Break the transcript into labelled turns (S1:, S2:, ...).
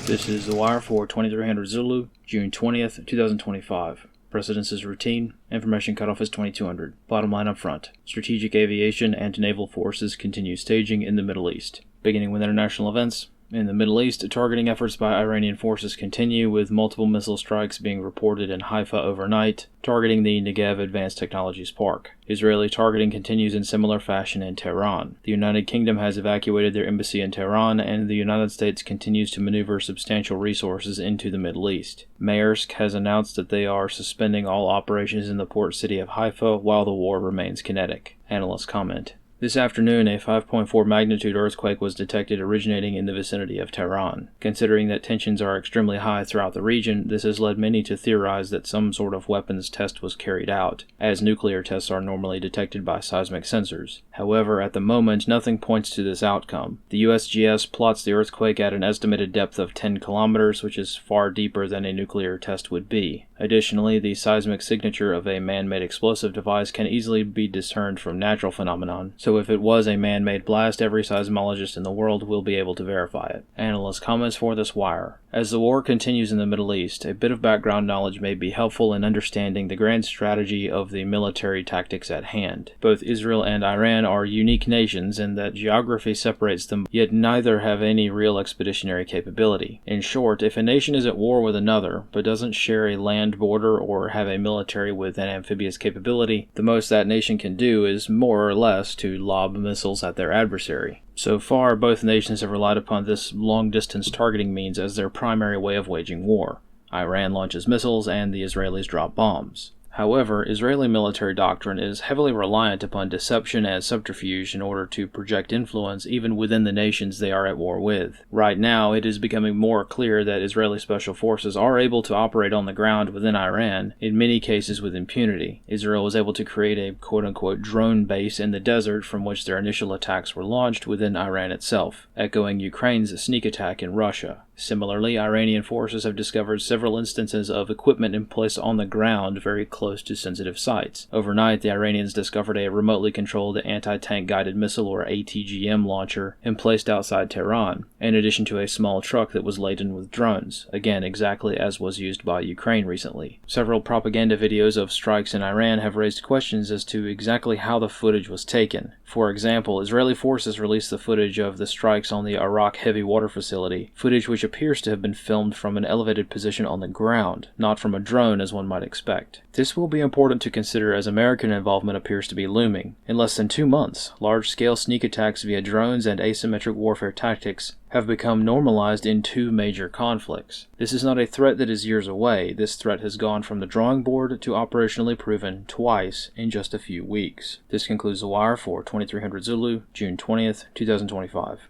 S1: This is The Wire for 2300 Zulu, June 20th, 2025. Precedence is routine. Information cutoff is 2200. Bottom line up front. Strategic aviation and naval forces continue staging in the Middle East. Beginning with international events. In the Middle East, targeting efforts by Iranian forces continue, with multiple missile strikes being reported in Haifa overnight, targeting the Negev Advanced Technologies Park. Israeli targeting continues in similar fashion in Tehran. The United Kingdom has evacuated their embassy in Tehran, and the United States continues to maneuver substantial resources into the Middle East. Maersk has announced that they are suspending all operations in the port city of Haifa while the war remains kinetic. Analysts comment. This afternoon, a 5.4 magnitude earthquake was detected originating in the vicinity of Tehran. Considering that tensions are extremely high throughout the region, this has led many to theorize that some sort of weapons test was carried out, as nuclear tests are normally detected by seismic sensors. However, at the moment, nothing points to this outcome. The USGS plots the earthquake at an estimated depth of 10 kilometers, which is far deeper than a nuclear test would be. Additionally, the seismic signature of a man-made explosive device can easily be discerned from natural phenomenon, so if it was a man-made blast, every seismologist in the world will be able to verify it. Analyst comments for this wire. As the war continues in the Middle East, a bit of background knowledge may be helpful in understanding the grand strategy of the military tactics at hand. Both Israel and Iran are unique nations in that geography separates them, yet neither have any real expeditionary capability. In short, if a nation is at war with another, but doesn't share a land border or have a military with an amphibious capability, the most that nation can do is more or less to lob missiles at their adversary. So far, both nations have relied upon this long-distance targeting means as their primary way of waging war. Iran launches missiles and the Israelis drop bombs. However, Israeli military doctrine is heavily reliant upon deception and subterfuge in order to project influence even within the nations they are at war with. Right now, it is becoming more clear that Israeli special forces are able to operate on the ground within Iran, in many cases with impunity. Israel was able to create a quote-unquote drone base in the desert from which their initial attacks were launched within Iran itself, echoing Ukraine's sneak attack in Russia. Similarly, Iranian forces have discovered several instances of equipment in place on the ground very close to sensitive sites. Overnight, the Iranians discovered a remotely controlled anti-tank guided missile or ATGM launcher emplaced outside Tehran, in addition to a small truck that was laden with drones, again exactly as was used by Ukraine recently. Several propaganda videos of strikes in Iran have raised questions as to exactly how the footage was taken. For example, Israeli forces released the footage of the strikes on the Arak heavy water facility, footage which appears to have been filmed from an elevated position on the ground, not from a drone as one might expect. This will be important to consider as American involvement appears to be looming. In less than 2 months, large-scale sneak attacks via drones and asymmetric warfare tactics have become normalized in 2 major conflicts. This is not a threat that is years away. This threat has gone from the drawing board to operationally proven twice in just a few weeks. This concludes The Wire for 2300 Zulu, June 20th, 2025.